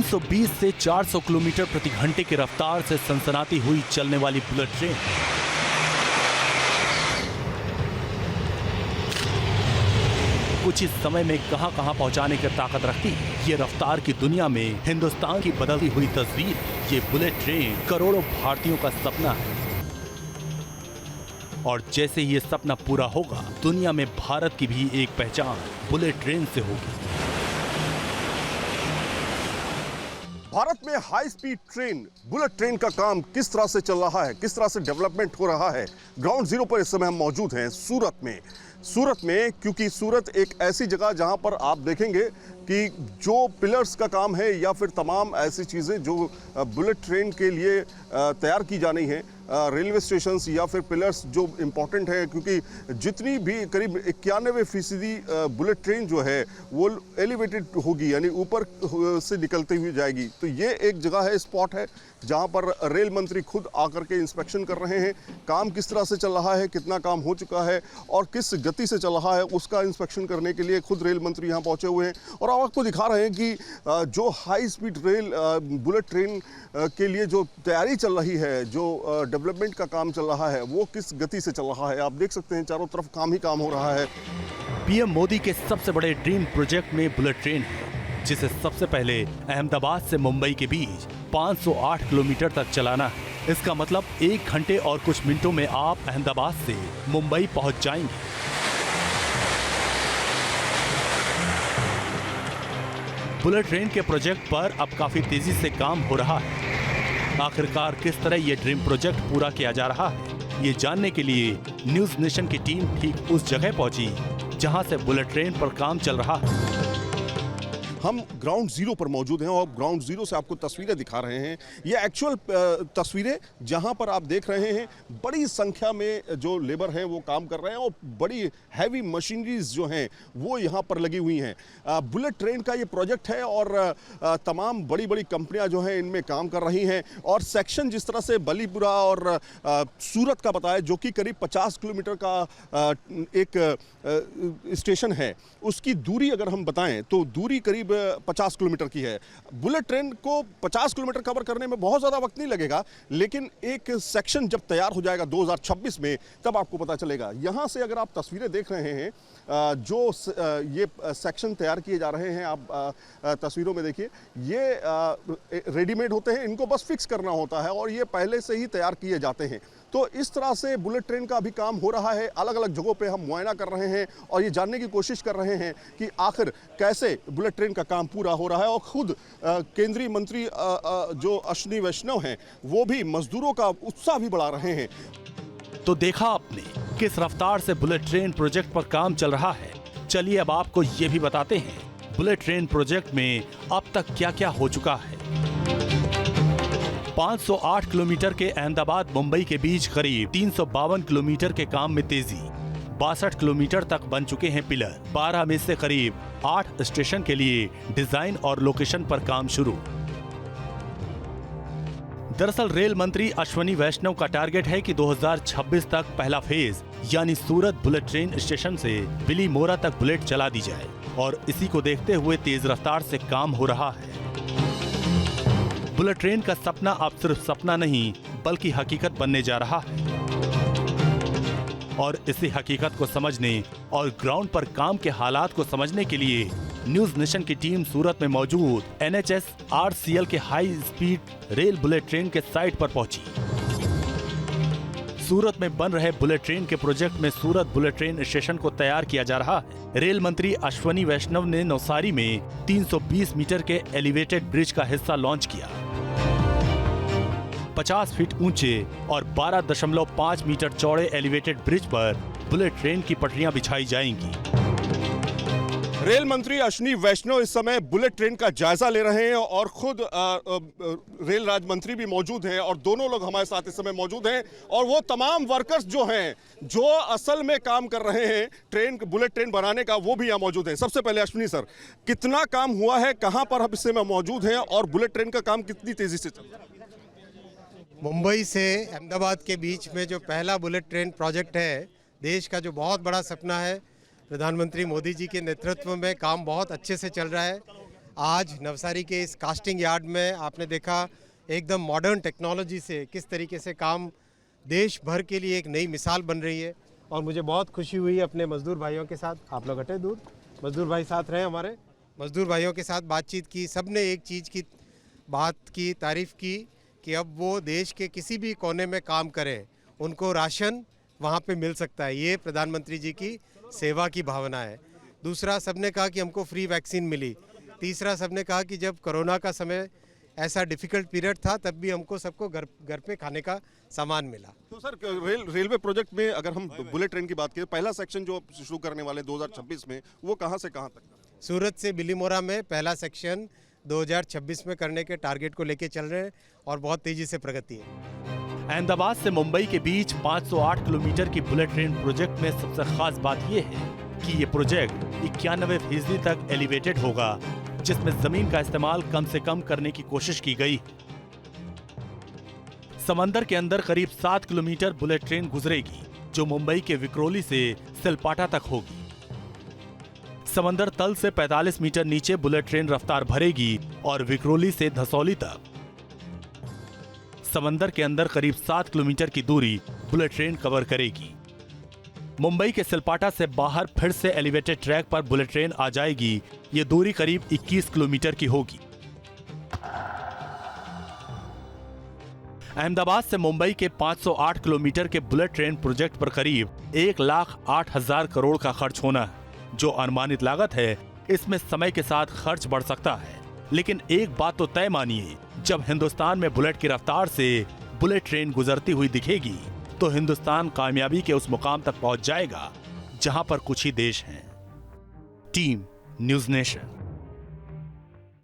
320 से 400 किलोमीटर प्रति घंटे की रफ्तार से सनसनाती हुई चलने वाली बुलेट ट्रेन कुछ ही समय में कहां-कहां पहुंचाने की ताकत रखती है। ये रफ्तार की दुनिया में हिंदुस्तान की बदलती हुई तस्वीर। ये बुलेट ट्रेन करोड़ों भारतीयों का सपना है और जैसे ये सपना पूरा होगा, दुनिया में भारत की भी एक पहचान बुलेट ट्रेन से होगी। भारत में high speed train, bullet train का काम किस तरह से चल रहा है, किस तरह से डेवलपमेंट हो रहा है। ग्राउंड जीरो पर इस समय हम मौजूद हैं सूरत में, क्योंकि सूरत एक ऐसी जगह जहां पर आप देखेंगे कि जो पिलर्स का काम है या फिर तमाम ऐसी चीज़ें जो बुलेट ट्रेन के लिए तैयार की जानी है, रेलवे स्टेशंस या फिर पिलर्स जो इम्पोर्टेंट है, क्योंकि जितनी भी करीब 91% बुलेट ट्रेन जो है वो एलिवेटेड होगी, यानी ऊपर से निकलती हुई जाएगी। तो ये एक जगह है, स्पॉट है जहां पर रेल मंत्री खुद आकर के इंस्पेक्शन कर रहे हैं। काम किस तरह से चल रहा है, कितना काम हो चुका है और किस गति से चल रहा है, उसका इंस्पेक्शन करने के लिए खुद रेल मंत्री यहाँ पहुँचे हुए हैं। और आप आपको दिखा रहे हैं कि जो high speed rail bullet train के लिए जो तैयारी चल रही है, जो डेवलपमेंट का काम चल रहा है, वो किस गति से चल रहा है। आप देख सकते हैं चारों तरफ काम ही काम हो रहा है। पीएम मोदी के सबसे बड़े ड्रीम प्रोजेक्ट में बुलेट ट्रेन है, जिसे सबसे पहले अहमदाबाद से मुंबई के बीच 508 किलोमीटर तक चलाना है। इसका मतलब 1 घंटे और कुछ मिनटों में आप अहमदाबाद से मुंबई पहुंच जाएंगे। बुलेट ट्रेन के प्रोजेक्ट पर अब काफी तेजी से काम हो रहा है। आखिरकार किस तरह ये ड्रीम प्रोजेक्ट पूरा किया जा रहा है, ये जानने के लिए न्यूज नेशन की टीम ठीक उस जगह पहुंची जहां से बुलेट ट्रेन पर काम चल रहा है। हम ग्राउंड जीरो पर मौजूद हैं और ग्राउंड जीरो से आपको तस्वीरें दिखा रहे हैं। ये एक्चुअल तस्वीरें जहां पर आप देख रहे हैं बड़ी संख्या में जो लेबर हैं वो काम कर रहे हैं और बड़ी हैवी मशीनरीज जो हैं वो यहां पर लगी हुई हैं। बुलेट ट्रेन का ये प्रोजेक्ट है और तमाम बड़ी बड़ी कंपनियां जो हैं इनमें काम कर रही हैं। और सेक्शन जिस तरह से बलीपुरा और सूरत का बताया, जो कि करीब 50 किलोमीटर का एक स्टेशन है, उसकी दूरी अगर हम बताएं तो दूरी करीब 50 किलोमीटर की है। बुलेट ट्रेन को 50 किलोमीटर कवर करने में बहुत ज़्यादा वक्त नहीं लगेगा, लेकिन एक सेक्शन जब तैयार हो जाएगा 2026 में, तब आपको पता चलेगा। यहाँ से अगर आप तस्वीरें देख रहे हैं, जो ये सेक्शन तैयार किए जा रहे हैं, आप तस्वीरों में देखिए, ये रेडीमेड होते हैं, इनको बस फिक्स करना होता है और ये पहले से ही तैयार किए जाते हैं। तो इस तरह से बुलेट ट्रेन का अभी काम हो रहा है। अलग अलग जगहों पे हम मुआयना कर रहे हैं और ये जानने की कोशिश कर रहे हैं कि आखिर कैसे बुलेट ट्रेन का काम पूरा हो रहा है। और खुद केंद्रीय मंत्री जो अश्विनी वैष्णव हैं, वो भी मजदूरों का उत्साह भी बढ़ा रहे हैं। तो देखा आपने किस रफ्तार से बुलेट ट्रेन प्रोजेक्ट पर काम चल रहा है। चलिए अब आपको ये भी बताते हैं बुलेट ट्रेन प्रोजेक्ट में अब तक क्या क्या हो चुका है। 508 किलोमीटर के अहमदाबाद मुंबई के बीच करीब 352 किलोमीटर के काम में तेजी। 62 किलोमीटर तक बन चुके हैं पिलर। 12 में से करीब 8 स्टेशन के लिए डिजाइन और लोकेशन पर काम शुरू। दरअसल रेल मंत्री अश्विनी वैष्णव का टारगेट है कि 2026 तक पहला फेज यानी सूरत बुलेट ट्रेन स्टेशन से बिलीमोरा तक बुलेट चला दी जाए और इसी को देखते हुए तेज रफ्तार से काम हो रहा है। बुलेट ट्रेन का सपना अब सिर्फ सपना नहीं बल्कि हकीकत बनने जा रहा है और इसी हकीकत को समझने और ग्राउंड पर काम के हालात को समझने के लिए न्यूज नेशन की टीम सूरत में मौजूद NHSRCL के high speed rail bullet train के साइट पर पहुंची। सूरत में बन रहे बुलेट ट्रेन के प्रोजेक्ट में सूरत बुलेट ट्रेन स्टेशन को तैयार किया जा रहा है। रेल मंत्री अश्विनी वैष्णव ने नवसारी में 320 मीटर के एलिवेटेड ब्रिज का हिस्सा लॉन्च किया। 50 फीट ऊंचे और 12.5 मीटर चौड़े एलिवेटेड ब्रिज पर बुलेट ट्रेन की पटरियां बिछाई जाएंगी। रेल मंत्री अश्विनी वैष्णव इस समय बुलेट ट्रेन का जायजा ले रहे हैं और खुद रेल राज्य मंत्री भी मौजूद हैं और दोनों लोग हमारे साथ इस समय मौजूद हैं। और वो तमाम वर्कर्स जो हैं, जो असल में काम कर रहे हैं बुलेट ट्रेन बनाने का, वो भी यहाँ मौजूद हैं। सबसे पहले अश्विनी सर, कितना काम हुआ है, कहाँ पर हम इस समय मौजूद हैं और बुलेट ट्रेन का काम कितनी तेजी से चल रहा है? मुंबई से अहमदाबाद के बीच में जो पहला बुलेट ट्रेन प्रोजेक्ट है, देश का जो बहुत बड़ा सपना है, प्रधानमंत्री मोदी जी के नेतृत्व में काम बहुत अच्छे से चल रहा है। आज नवसारी के इस कास्टिंग यार्ड में आपने देखा एकदम मॉडर्न टेक्नोलॉजी से किस तरीके से काम देश भर के लिए एक नई मिसाल बन रही है। और मुझे बहुत खुशी हुई अपने मजदूर भाइयों के साथ, आप लोग हटे दूर, मजदूर भाई साथ रहे हमारे, मजदूर भाइयों के साथ बातचीत की। सब ने एक चीज़ की बात की, तारीफ़ की कि अब वो देश के किसी भी कोने में काम करें उनको राशन वहाँ पे मिल सकता है। ये प्रधानमंत्री जी की सेवा की भावना है। दूसरा, सबने कहा कि हमको फ्री वैक्सीन मिली। तीसरा, सबने कहा कि जब कोरोना का समय ऐसा डिफिकल्ट पीरियड था तब भी हमको सबको घर पे खाने का सामान मिला। तो सर रेलवे प्रोजेक्ट में अगर हम बुलेट ट्रेन की बात करें, पहला सेक्शन जो शुरू करने वाले 2026 में, वो कहाँ से कहाँ तक? सूरत से बिलीमोरा में पहला सेक्शन 2026 में करने के टारगेट को लेके चल रहे हैं और बहुत तेजी से प्रगति है। अहमदाबाद से मुंबई के बीच 508 किलोमीटर की बुलेट ट्रेन प्रोजेक्ट में सबसे खास बात यह है कि ये प्रोजेक्ट 91% तक एलिवेटेड होगा, जिसमें जमीन का इस्तेमाल कम से कम करने की कोशिश की गई। समंदर के अंदर करीब 7 किलोमीटर बुलेट ट्रेन गुजरेगी, जो मुंबई के विक्रोली से सिलपाटा तक होगी। समंदर तल से 45 मीटर नीचे बुलेट ट्रेन रफ्तार भरेगी और विक्रोली से धसौली तक। समंदर के अंदर करीब 7 किलोमीटर की दूरी बुलेट ट्रेन कवर करेगी। मुंबई के सिलपाटा से बाहर फिर से एलिवेटेड ट्रैक पर बुलेट ट्रेन आ जाएगी। ये दूरी करीब 21 किलोमीटर की होगी। अहमदाबाद से मुंबई के 508 किलोमीटर के बुलेट ट्रेन प्रोजेक्ट पर करीब 1,08,000 करोड़ का खर्च होना है। जो अनुमानित लागत है, इसमें समय के साथ खर्च बढ़ सकता है, लेकिन एक बात तो तय मानिए, जब हिंदुस्तान में बुलेट की रफ्तार से बुलेट ट्रेन गुजरती हुई दिखेगी तो हिंदुस्तान कामयाबी के उस मुकाम तक पहुंच जाएगा जहां पर कुछ ही देश हैं। Team news nation.